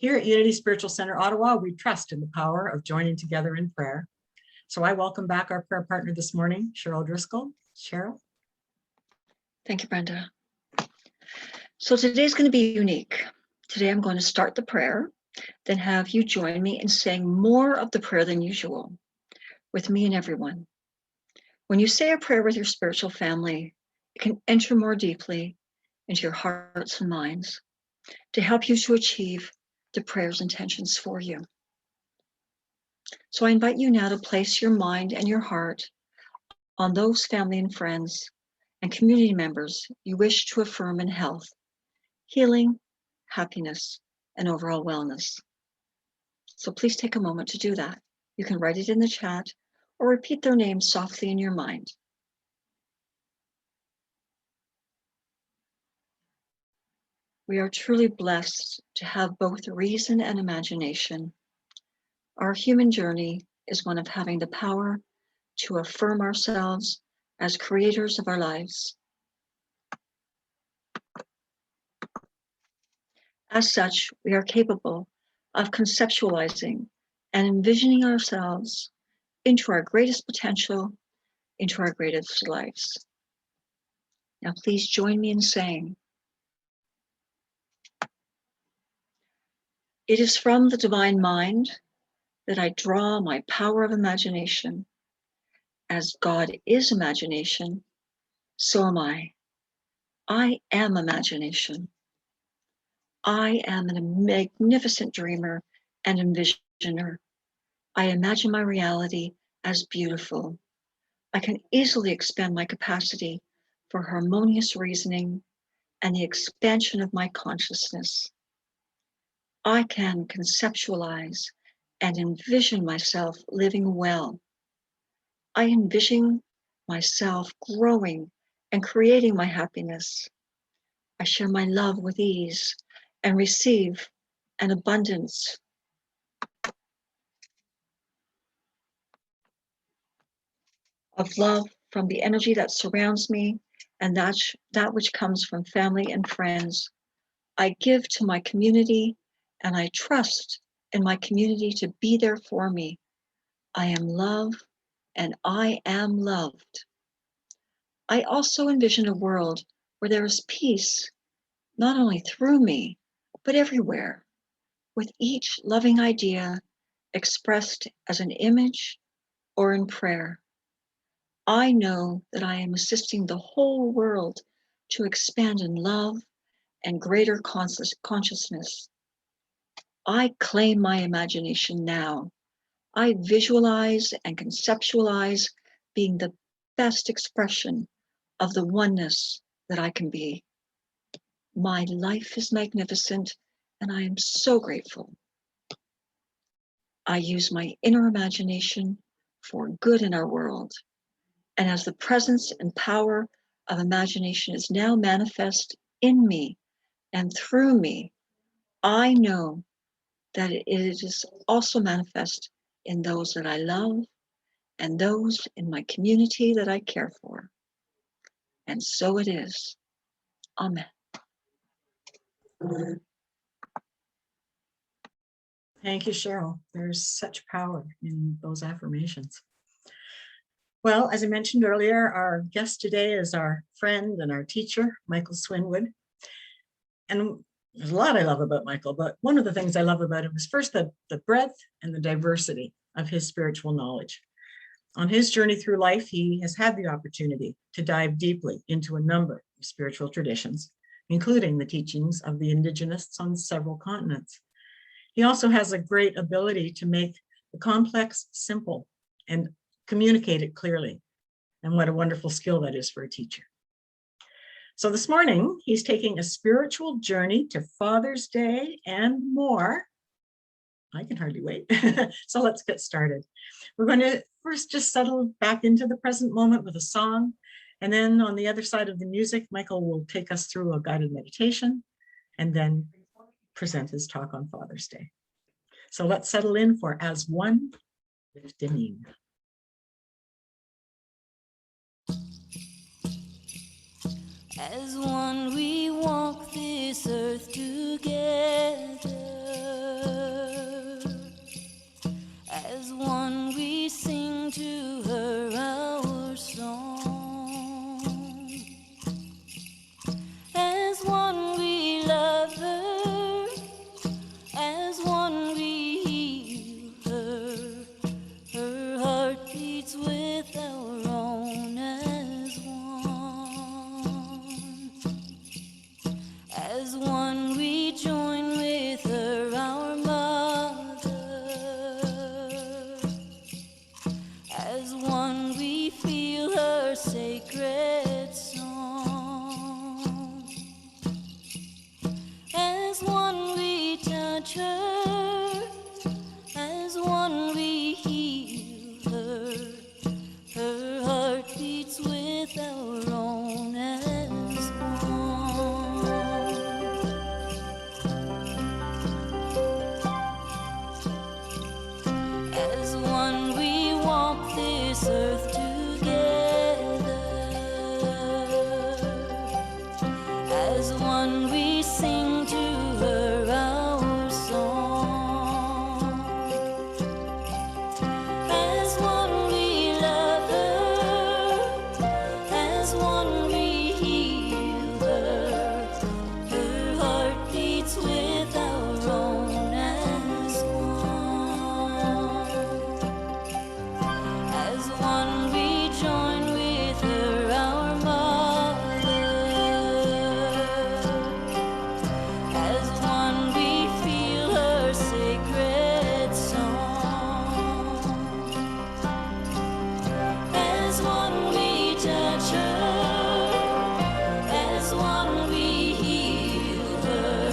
Here at Unity Spiritual Center, Ottawa, we trust in the power of joining together in prayer. So I welcome back our prayer partner this morning, Cheryl Driscoll. Cheryl. Thank you, Brenda. So today's going to be unique. Today I'm going to start the prayer, then have you join me in saying more of the prayer than usual with me and everyone. When you say a prayer with your spiritual family, it can enter more deeply into your hearts and minds to help you to achieve the prayer's intentions for you. So I invite you now to place your mind and your heart on those family and friends and community members you wish to affirm in health, healing, happiness, and overall wellness. So please take a moment to do that. You can write it in the chat or repeat their names softly in your mind. We are truly blessed to have both reason and imagination. Our human journey is one of having the power to affirm ourselves as creators of our lives. As such, we are capable of conceptualizing and envisioning ourselves into our greatest potential, into our greatest lives. Now, please join me in saying, it is from the divine mind that I draw my power of imagination. As God is imagination, so am I. I am imagination. I am a magnificent dreamer and envisioner. I imagine my reality as beautiful. I can easily expand my capacity for harmonious reasoning and the expansion of my consciousness. I can conceptualize and envision myself living well. I envision myself growing and creating my happiness. I share my love with ease and receive an abundance of love from the energy that surrounds me and that which comes from family and friends. I give to my community and I trust in my community to be there for me. I am love and I am loved. I also envision a world where there is peace, not only through me, but everywhere, with each loving idea expressed as an image or in prayer. I know that I am assisting the whole world to expand in love and greater consciousness. I claim my imagination now. I visualize and conceptualize being the best expression of the oneness that I can be. My life is magnificent and I am so grateful. I use my inner imagination for good in our world. And as the presence and power of imagination is now manifest in me and through me, I know that it is also manifest in those that I love and those in my community that I care for. And so it is. Amen. Thank you, Cheryl. There's such power in those affirmations. Well, as I mentioned earlier, our guest today is our friend and our teacher, Michael Swinwood. And there's a lot I love about Michael, but one of the things I love about him is first the breadth and the diversity of his spiritual knowledge. On his journey through life, he has had the opportunity to dive deeply into a number of spiritual traditions, including the teachings of the Indigenous on several continents. He also has a great ability to make the complex simple and communicate it clearly. And what a wonderful skill that is for a teacher. So this morning, he's taking a spiritual journey to Father's Day and more. I can hardly wait. So let's get started. We're going to first just settle back into the present moment with a song. And then on the other side of the music, Michael will take us through a guided meditation and then present his talk on Father's Day. So let's settle in for As One with Deneen. As one we walk this earth together, touch her, as one we heal her. Her heart beats with our own as one. As one we walk this earth together. As one we sing to her our song. As one we love her. As one we heal her. Her heart beats with our own as one. As one we join with her our mother. As one we feel her sacred song. As one we touch her. As one we heal her.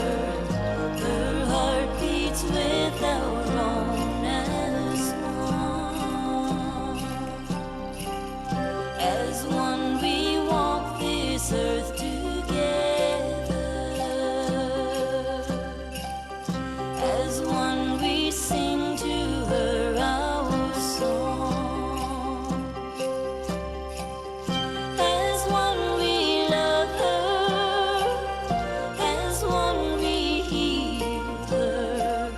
Her heart beats with our own as one. As one we walk this earth together. As one we sing to her our song. As one we love her. As one we heal her.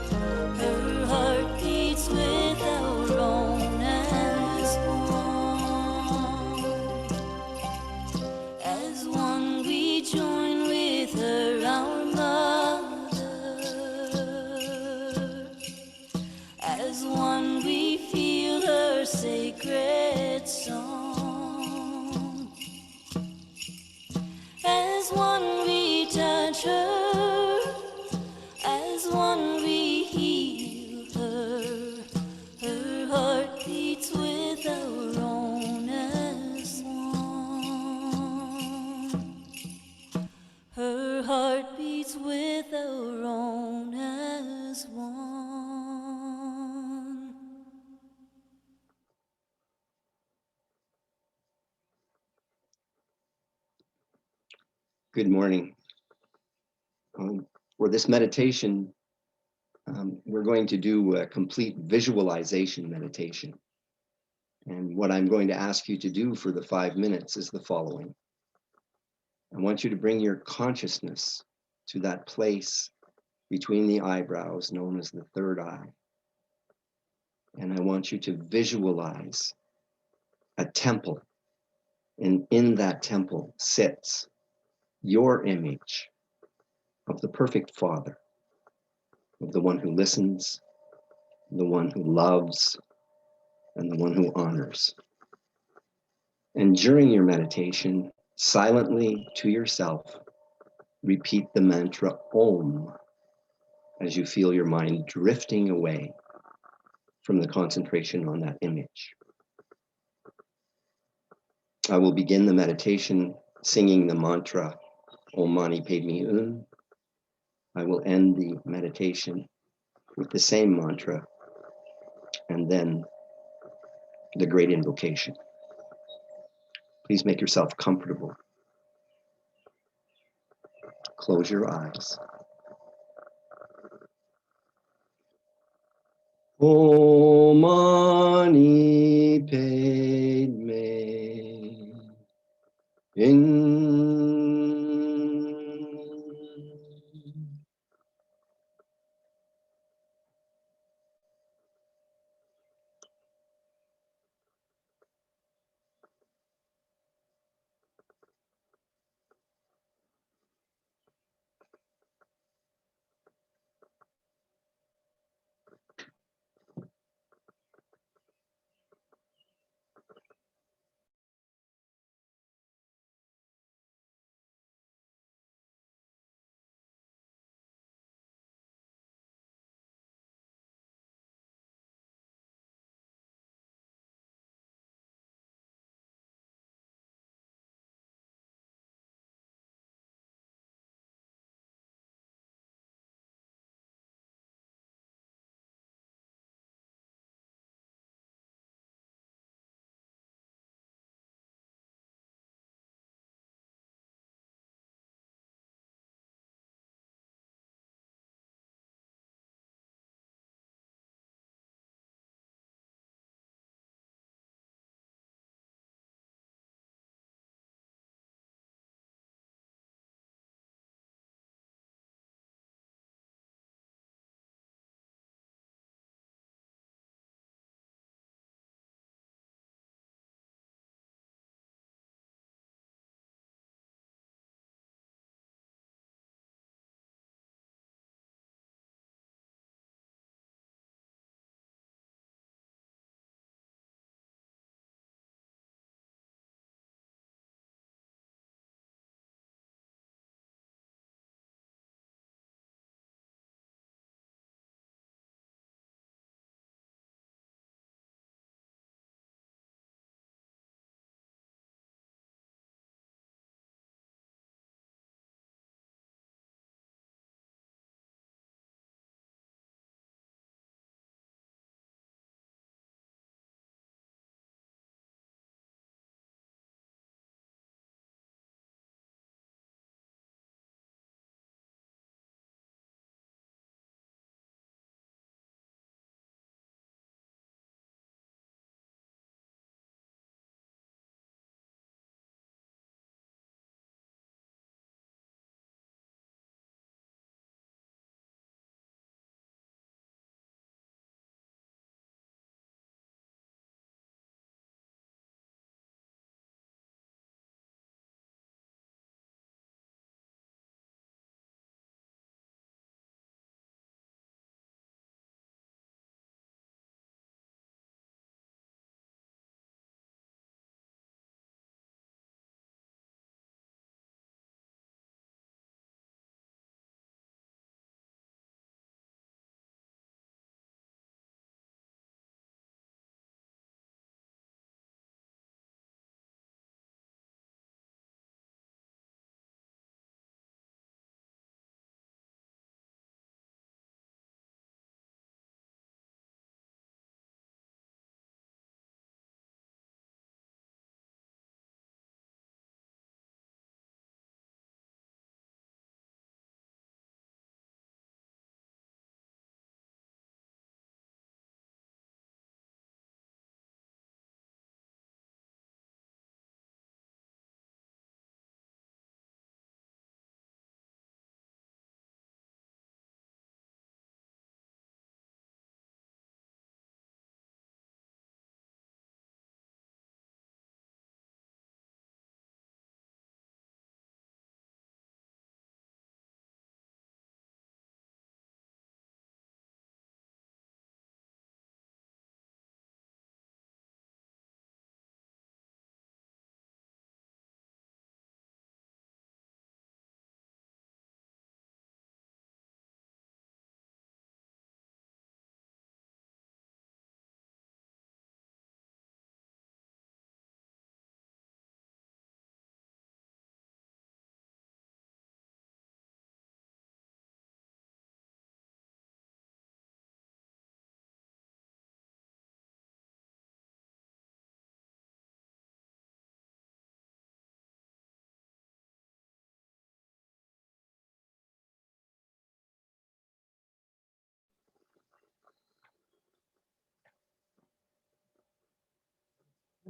Her heart beats with our own as one. As one we join with her our mother. As one we feel her sacred song. As one we touch her. As one we heal her. Her heart beats with our own as one. Her heart beats with our own as one. Good morning. For this meditation, we're going to do a complete visualization meditation. And what I'm going to ask you to do for the 5 minutes is the following. I want you to bring your consciousness to that place between the eyebrows known as the third eye. And I want you to visualize a temple. And in that temple sits your image of the perfect Father, of the one who listens, the one who loves, and the one who honors. And during your meditation, silently to yourself, repeat the mantra Om as you feel your mind drifting away from the concentration on that image. I will begin the meditation singing the mantra Om Mani Padme Un. I will end the meditation with the same mantra and then the great invocation. Please make yourself comfortable. Close your eyes. Om Mani Padme In.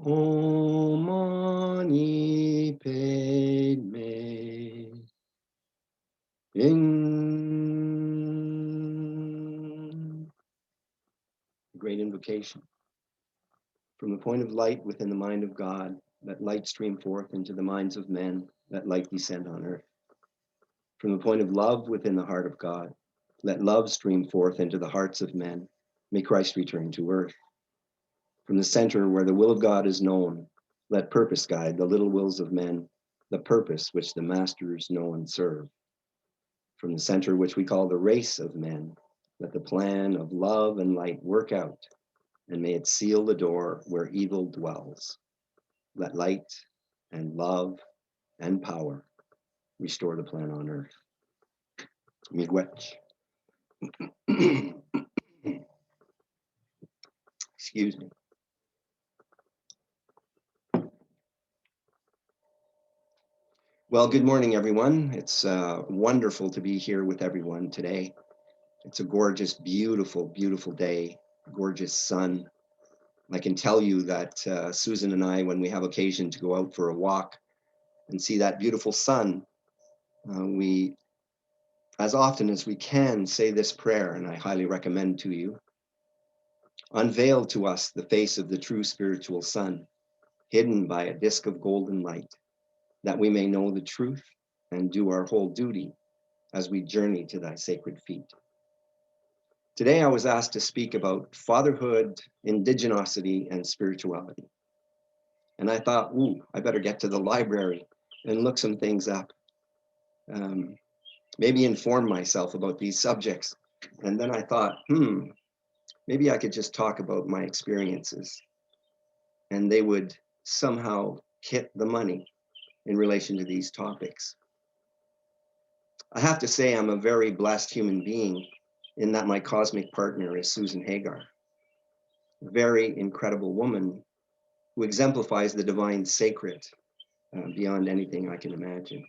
Om mani padme. In great invocation. From the point of light within the mind of God, let light stream forth into the minds of men, let light descend on earth. From the point of love within the heart of God, let love stream forth into the hearts of men, may Christ return to earth. From the center where the will of God is known, let purpose guide the little wills of men, the purpose which the masters know and serve. From the center which we call the race of men, let the plan of love and light work out, and may it seal the door where evil dwells. Let light and love and power restore the plan on earth. Miigwech. Excuse me. Well, good morning, everyone. It's wonderful to be here with everyone today. It's a gorgeous, beautiful, beautiful day, gorgeous sun. I can tell you that Susan and I, when we have occasion to go out for a walk and see that beautiful sun, we, as often as we can, say this prayer, and I highly recommend to you. Unveil to us the face of the true spiritual sun, hidden by a disk of golden light, that we may know the truth and do our whole duty as we journey to thy sacred feet. Today I was asked to speak about fatherhood, indigenosity, and spirituality. And I thought, ooh, I better get to the library and look some things up. Maybe inform myself about these subjects. And then I thought, maybe I could just talk about my experiences and they would somehow hit the money in relation to these topics. I have to say I'm a very blessed human being in that my cosmic partner is Susan Hagar, a very incredible woman who exemplifies the divine sacred beyond anything I can imagine.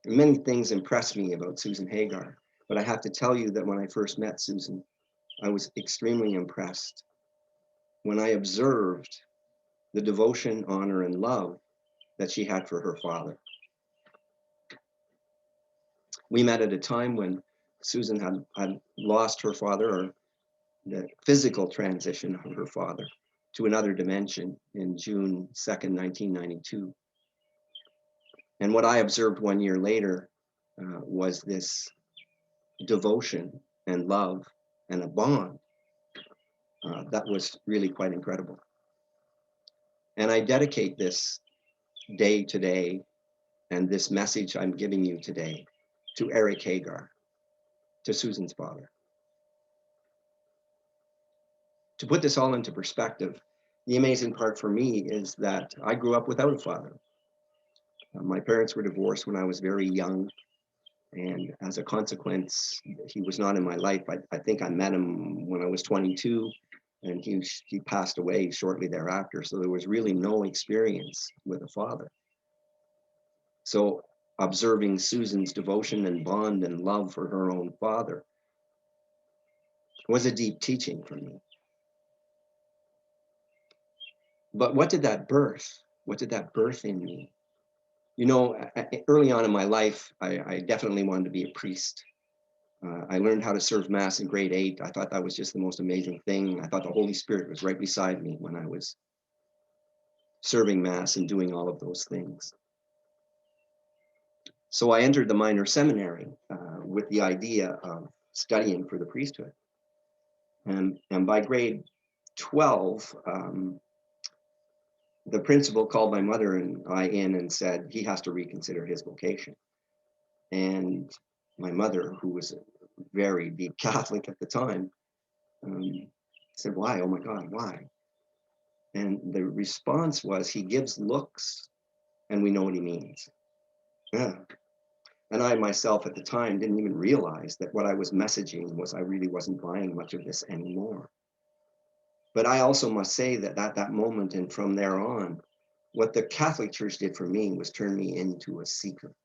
And many things impress me about Susan Hagar, but I have to tell you that when I first met Susan, I was extremely impressed when I observed the devotion, honor, and love that she had for her father. We met at a time when Susan had lost her father, or the physical transition of her father, to another dimension in June 2nd, 1992. And what I observed 1 year later was this devotion and love and a bond that was really quite incredible. And I dedicate this day today and this message I'm giving you today to Eric Hagar, to Susan's father. To put this all into perspective, the amazing part for me is that I grew up without a father. My parents were divorced when I was very young, and as a consequence, he was not in my life. I think I met him when I was 22, and he passed away shortly thereafter, so there was really no experience with a father. So observing Susan's devotion and bond and love for her own father was a deep teaching for me. But what did that birth? What did that birth in me? You know, early on in my life, I definitely wanted to be a priest. I learned how to serve Mass in grade 8. I thought that was just the most amazing thing. I thought the Holy Spirit was right beside me when I was serving Mass and doing all of those things. So I entered the minor seminary with the idea of studying for the priesthood. And by grade 12, the principal called my mother and I in and said he has to reconsider his vocation. And my mother, who was a very deep Catholic at the time, said, why? Oh my God, why? And the response was, he gives looks and we know what he means. Yeah. And I myself at the time didn't even realize that what I was messaging was I really wasn't buying much of this anymore. But I also must say that at that moment and from there on, what the Catholic Church did for me was turn me into a seeker.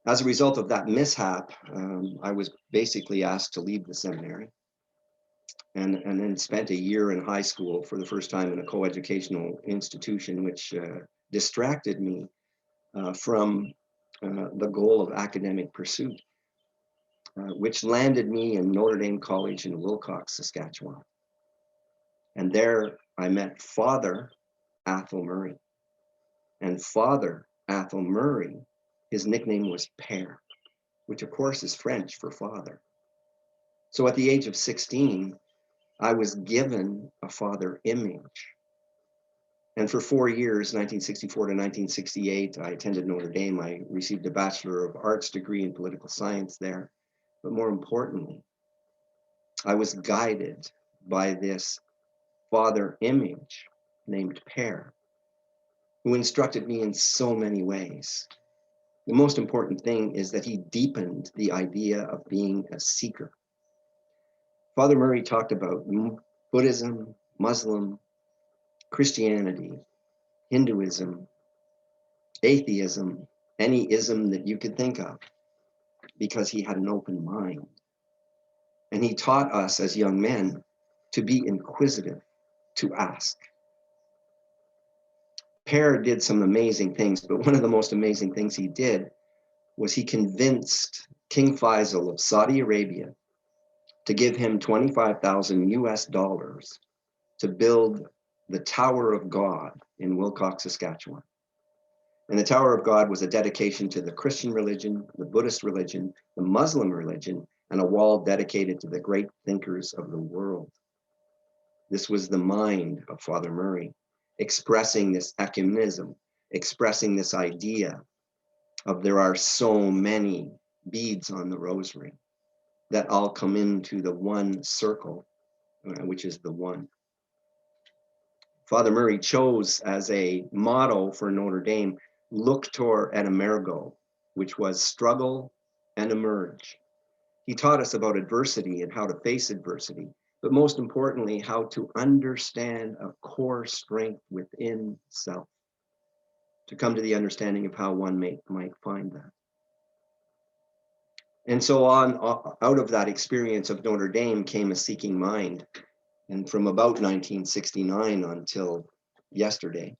As a result of that mishap, I was basically asked to leave the seminary. and then spent a year in high school for the first time in a coeducational institution, which distracted me from the goal of academic pursuit, which landed me in Notre Dame College in Wilcox, Saskatchewan. And there I met Father Athol Murray. And Father Athol Murray, his nickname was Père, which of course is French for father. So at the age of 16, I was given a father image. And for 4 years, 1964 to 1968, I attended Notre Dame. I received a Bachelor of Arts degree in political science there. But more importantly, I was guided by this father image named Père, who instructed me in so many ways. The most important thing is that he deepened the idea of being a seeker. Father Murray talked about Buddhism, Muslim, Christianity, Hinduism, atheism, any ism that you could think of, because he had an open mind. And he taught us as young men to be inquisitive, to ask. Père did some amazing things, but one of the most amazing things he did was he convinced King Faisal of Saudi Arabia to give him 25,000 US dollars to build the Tower of God in Wilcox, Saskatchewan. And the Tower of God was a dedication to the Christian religion, the Buddhist religion, the Muslim religion, and a wall dedicated to the great thinkers of the world. This was the mind of Father Murray, expressing this ecumenism, expressing this idea of there are so many beads on the rosary that all come into the one circle, which is the one. Father Murray chose as a motto for Notre Dame, Luctor et emergo, which was struggle and emerge. He taught us about adversity and how to face adversity, but most importantly, how to understand a core strength within self, to come to the understanding of how one might find that. And so on, out of that experience of Notre Dame came a seeking mind. And from about 1969 until yesterday,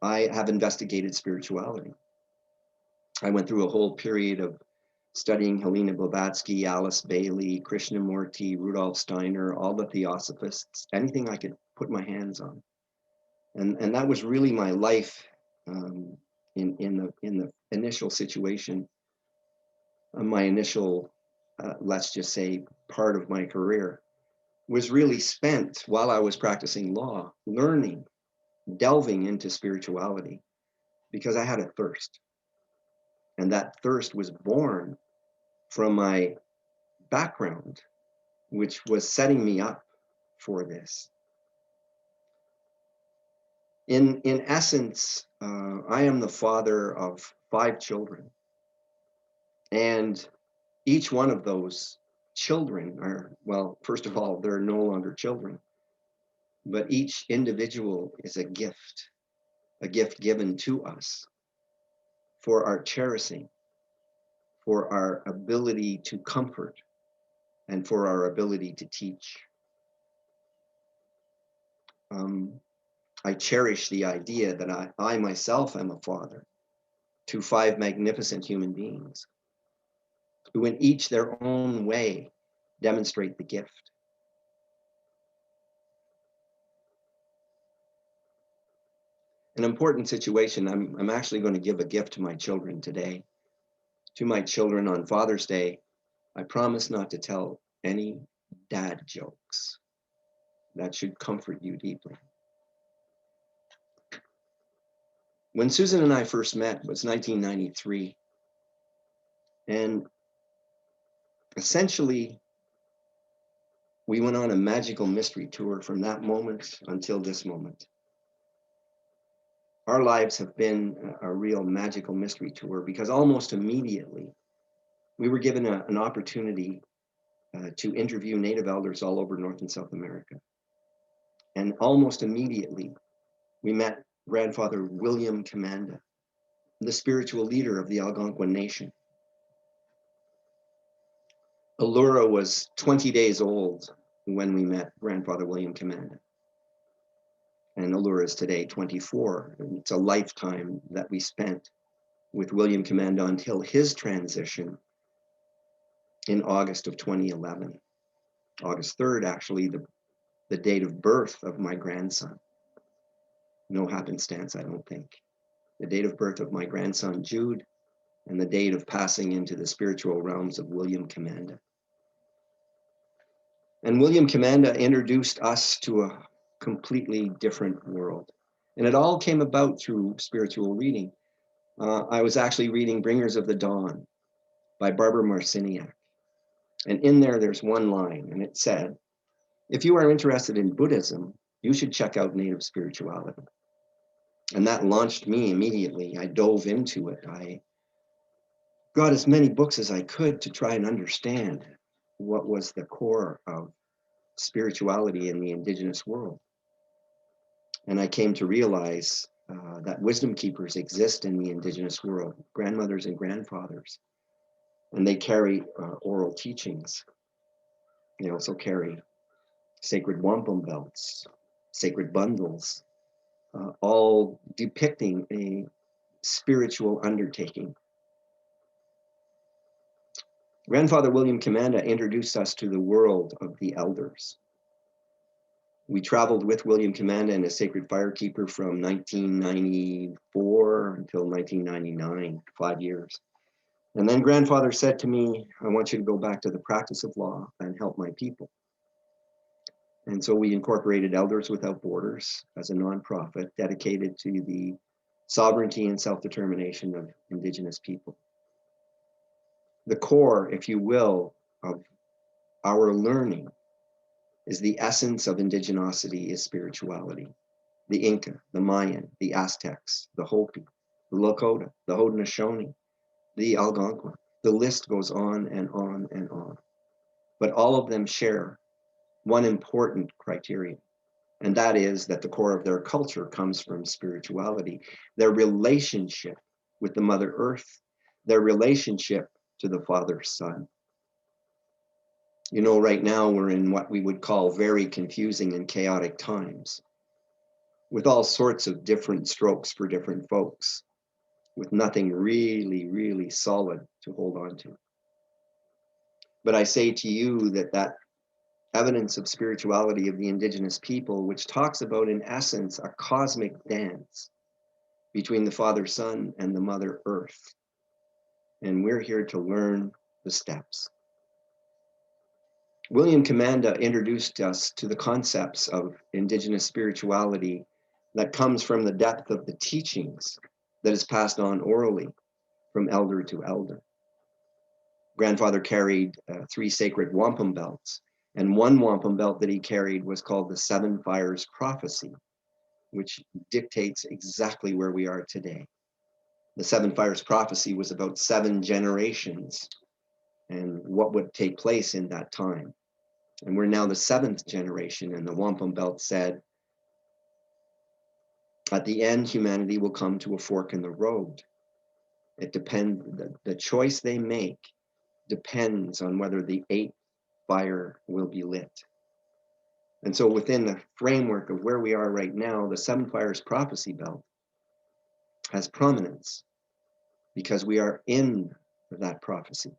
I have investigated spirituality. I went through a whole period of studying Helena Blavatsky, Alice Bailey, Krishnamurti, Rudolf Steiner, all the theosophists, anything I could put my hands on. And that was really my life in the initial situation, my initial, let's just say, part of my career was really spent while I was practicing law, learning, delving into spirituality, because I had a thirst. And that thirst was born from my background, which was setting me up for this. In essence, I am the father of 5 children. And each one of those children are, well, first of all, they're no longer children, but each individual is a gift given to us for our cherishing, for our ability to comfort, and for our ability to teach. I cherish the idea that I myself am a father to 5 magnificent human beings who in each their own way demonstrate the gift. An important situation, I'm actually going to give a gift to my children today. To my children on Father's Day, I promise not to tell any dad jokes. That should comfort you deeply. When Susan and I first met was 1993. And essentially, we went on a magical mystery tour from that moment until this moment. Our lives have been a real magical mystery tour because almost immediately we were given an opportunity to interview Native elders all over North and South America. And almost immediately we met Grandfather William Commanda, the spiritual leader of the Algonquin Nation. Allura was 20 days old when we met Grandfather William Commanda. And Allura is today 24. And it's a lifetime that we spent with William Commanda until his transition in August of 2011. August 3rd, actually, the date of birth of my grandson. No happenstance, I don't think. The date of birth of my grandson, Jude, and the date of passing into the spiritual realms of William Commanda. And William Commanda introduced us to a completely different world. And it all came about through spiritual reading. I was actually reading Bringers of the Dawn by Barbara Marciniak. And in there's one line, and it said, if you are interested in Buddhism, you should check out native spirituality. And that launched me immediately. I dove into it. I got as many books as I could to try and understand what was the core of spirituality in the Indigenous world. And I came to realize that wisdom keepers exist in the Indigenous world, grandmothers and grandfathers, and they carry oral teachings. They also carry sacred wampum belts, sacred bundles, all depicting a spiritual undertaking. Grandfather William Commanda introduced us to the world of the elders. We traveled with William Commanda and his sacred firekeeper from 1994 until 1999, 5 years. And then Grandfather said to me, I want you to go back to the practice of law and help my people. And so we incorporated Elders Without Borders as a nonprofit dedicated to the sovereignty and self-determination of Indigenous people. The core, if you will, of our learning is the essence of indigenosity is spirituality. The Inca, the Mayan, the Aztecs, the Hopi, the Lakota, the Haudenosaunee, the Algonquin. The list goes on and on and on. But all of them share one important criterion, and that is that the core of their culture comes from spirituality, their relationship with the Mother Earth, their relationship to the Father Son. You know, right now we're in what we would call very confusing and chaotic times, with all sorts of different strokes for different folks, with nothing really, really solid to hold on to. But I say to you that evidence of spirituality of the Indigenous people, which talks about, in essence, a cosmic dance between the Father Son and the Mother Earth. And we're here to learn the steps. William Commanda introduced us to the concepts of Indigenous spirituality that comes from the depth of the teachings that is passed on orally from elder to elder. Grandfather carried 3 sacred wampum belts, and one wampum belt that he carried was called the 7 Fires Prophecy, which dictates exactly where we are today. The 7 Fires Prophecy was about 7 generations and what would take place in that time. And we're now the 7th generation, and the wampum belt said, at the end, humanity will come to a fork in the road. It depends, the choice they make depends on whether the 8th fire will be lit. And so within the framework of where we are right now, the 7 Fires Prophecy belt has prominence because we are in that prophecy.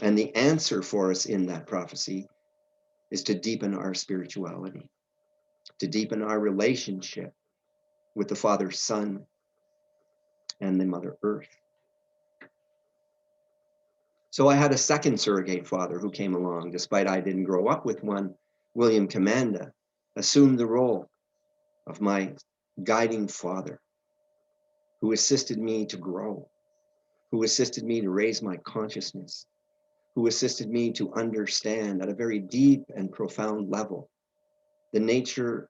And the answer for us in that prophecy is to deepen our spirituality, to deepen our relationship with the Father, Son, and the Mother Earth. So I had a second surrogate father who came along, despite I didn't grow up with one. William Commanda assumed the role of my guiding father, who assisted me to grow, who assisted me to raise my consciousness, who assisted me to understand at a very deep and profound level the nature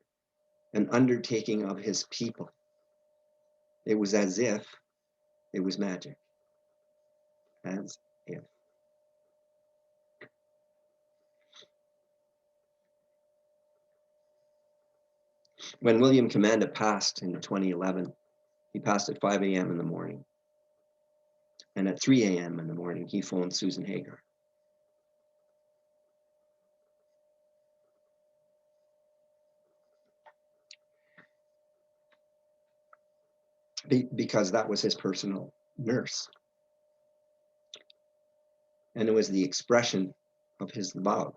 and undertaking of his people. It was as if it was magic. As if. When William Commanda passed in 2011, he passed at 5 a.m. in the morning. And at 3 a.m. in the morning, he phoned Susan Hagar. because that was his personal nurse. And it was the expression of his love.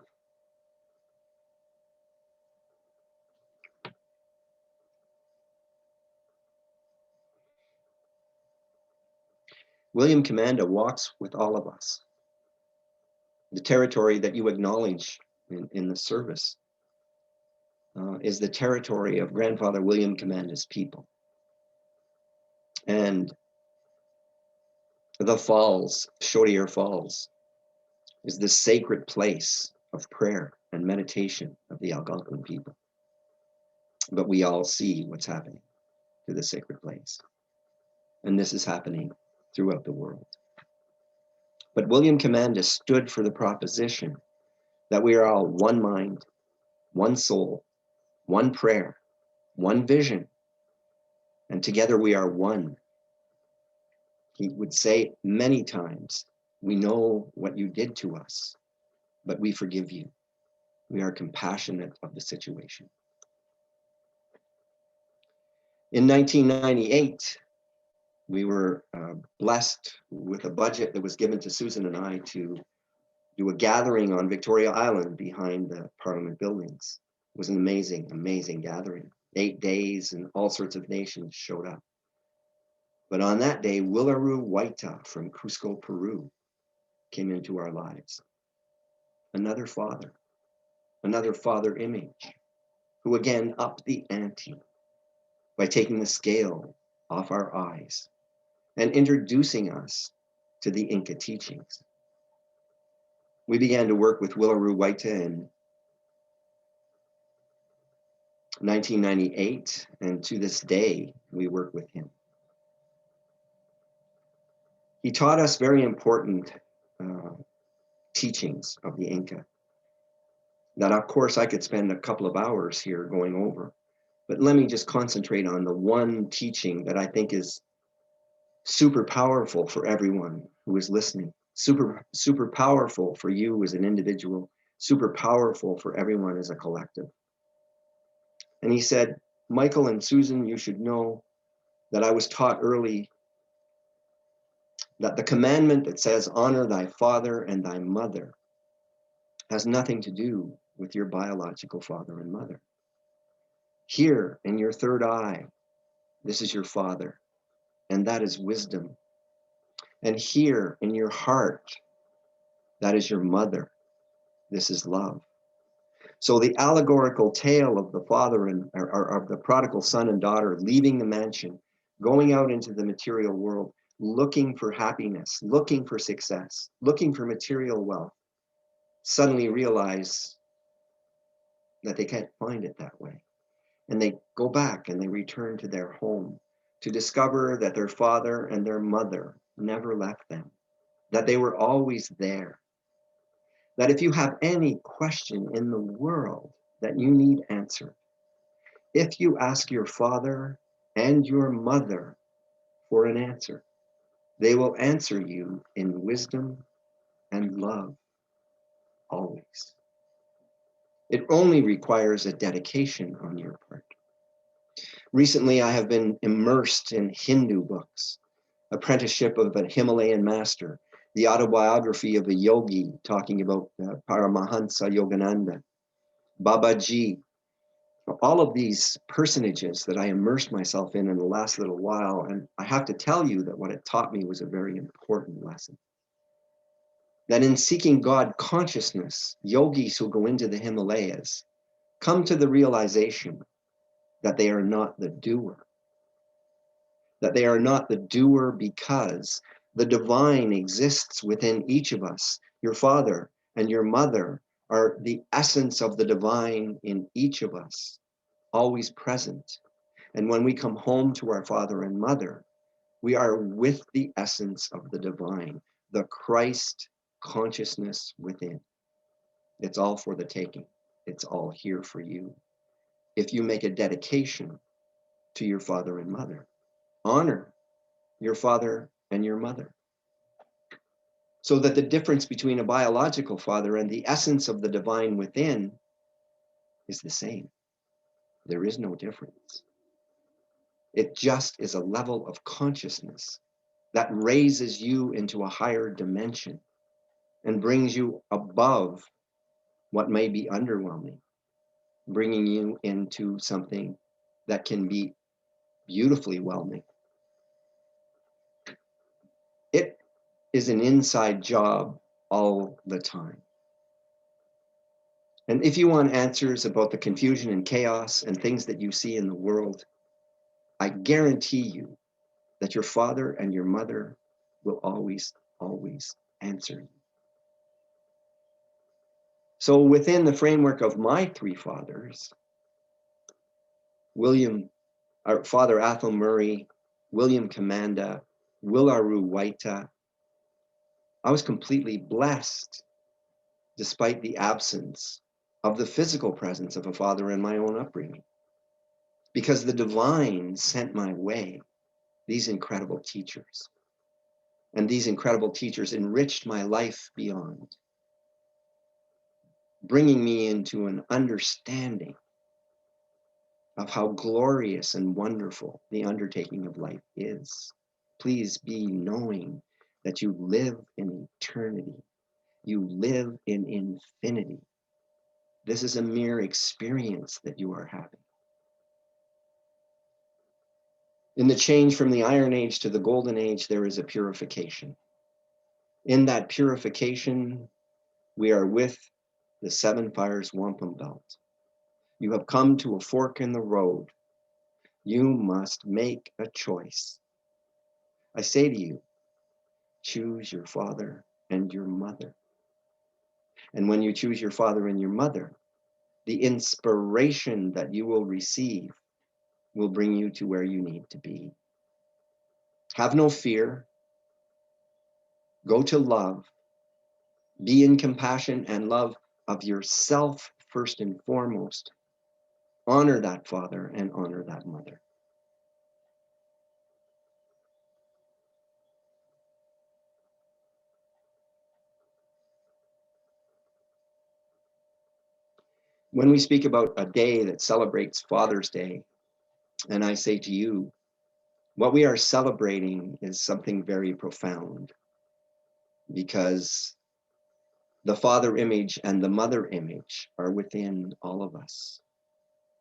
William Commanda walks with all of us. The territory that you acknowledge in the service is the territory of Grandfather William Commanda's people. And the falls, Chaudière Falls, is the sacred place of prayer and meditation of the Algonquin people. But we all see what's happening to the sacred place. And this is happening throughout the world. But William Commanda stood for the proposition that we are all one mind, one soul, one prayer, one vision, and together we are one. He would say many times, we know what you did to us, but we forgive you. We are compassionate of the situation. In 1998, we were blessed with a budget that was given to Susan and I to do a gathering on Victoria Island behind the Parliament buildings. It was an amazing, amazing gathering. 8 days and all sorts of nations showed up. But on that day, Willaru Waita from Cusco, Peru, came into our lives. Another father image, who again upped the ante by taking the scale off our eyes and introducing us to the Inca teachings. We began to work with Willaru Waita in 1998, and to this day, we work with him. He taught us very important teachings of the Inca that, of course, I could spend a couple of hours here going over, but let me just concentrate on the one teaching that I think is super powerful for everyone who is listening, super powerful for you as an individual, super powerful for everyone as a collective. And he said, Michael and Susan, you should know that I was taught early that the commandment that says, honor thy father and thy mother, has nothing to do with your biological father and mother. Here in your third eye, this is your father, and that is wisdom. And here in your heart, that is your mother. This is love. So the allegorical tale of the father and or of the prodigal son and daughter leaving the mansion, going out into the material world, looking for happiness, looking for success, looking for material wealth, suddenly realize that they can't find it that way. And they go back and they return to their home to discover that their father and their mother never left them, that they were always there. That if you have any question in the world that you need answered, if you ask your father and your mother for an answer, they will answer you in wisdom and love, always. It only requires a dedication on your part. Recently, I have been immersed in Hindu books, Apprenticeship of a Himalayan Master, the autobiography of a yogi talking about Paramahansa Yogananda, Babaji, all of these personages that I immersed myself in the last little while. And I have to tell you that what it taught me was a very important lesson. That in seeking God consciousness, yogis who go into the Himalayas come to the realization that they are not the doer. That they are not the doer because the divine exists within each of us. Your father and your mother are the essence of the divine in each of us, always present. And when we come home to our father and mother, we are with the essence of the divine, the Christ consciousness within. It's all for the taking. It's all here for you. If you make a dedication to your father and mother, honor your father and your mother, so that the difference between a biological father and the essence of the divine within is the same. There is no difference. It just is a level of consciousness that raises you into a higher dimension and brings you above what may be underwhelming, bringing you into something that can be beautifully whelming. It is an inside job all the time. And if you want answers about the confusion and chaos and things that you see in the world, I guarantee you that your father and your mother will always, always answer you. So within the framework of my three fathers, our Father Athol Murray, William Commanda, Willaru Waita, I was completely blessed despite the absence of the physical presence of a father in my own upbringing, because the divine sent my way these incredible teachers. And these incredible teachers enriched my life beyond, bringing me into an understanding of how glorious and wonderful the undertaking of life is. Please be knowing that you live in eternity. You live in infinity. This is a mere experience that you are having. In the change from the Iron Age to the Golden Age, there is a purification. In that purification, we are with the Seven Fires Wampum Belt. You have come to a fork in the road. You must make a choice. I say to you, choose your father and your mother. And when you choose your father and your mother, the inspiration that you will receive will bring you to where you need to be. Have no fear. Go to love. Be in compassion and love of yourself first and foremost. Honor that father and honor that mother. When we speak about a day that celebrates Father's Day, and I say to you, what we are celebrating is something very profound, because the father image and the mother image are within all of us.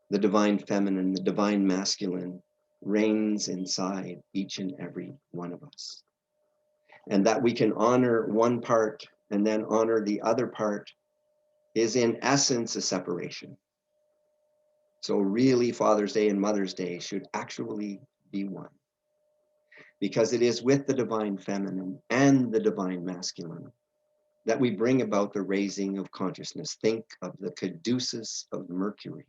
The divine feminine, the divine masculine reigns inside each and every one of us. And that we can honor one part and then honor the other part is in essence a separation. So really Father's Day and Mother's Day should actually be one, because it is with the divine feminine and the divine masculine that we bring about the raising of consciousness. Think of the caduceus of Mercury,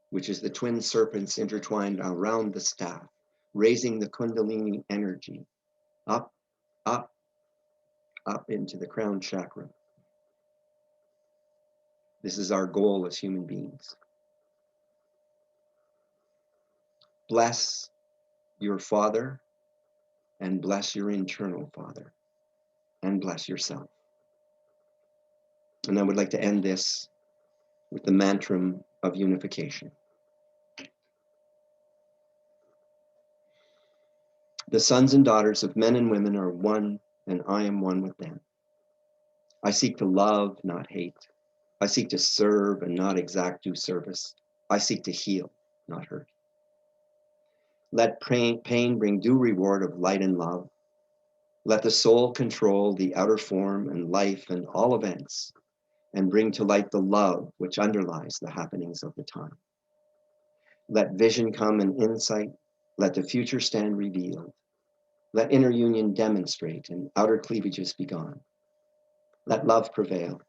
which is the twin serpents intertwined around the staff, raising the Kundalini energy up, up, up into the crown chakra. This is our goal as human beings. Bless your father and bless your internal father and bless yourself. And I would like to end this with the mantra of unification. The sons and daughters of men and women are one, and I am one with them. I seek to love, not hate. I seek to serve and not exact due service. I seek to heal, not hurt. Let pain bring due reward of light and love. Let the soul control the outer form and life and all events, and bring to light the love which underlies the happenings of the time. Let vision come and insight. Let the future stand revealed. Let inner union demonstrate and outer cleavages be gone. Let love prevail.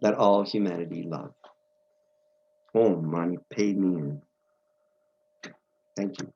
Let all humanity love. Om Mani Padme Hum. Thank you.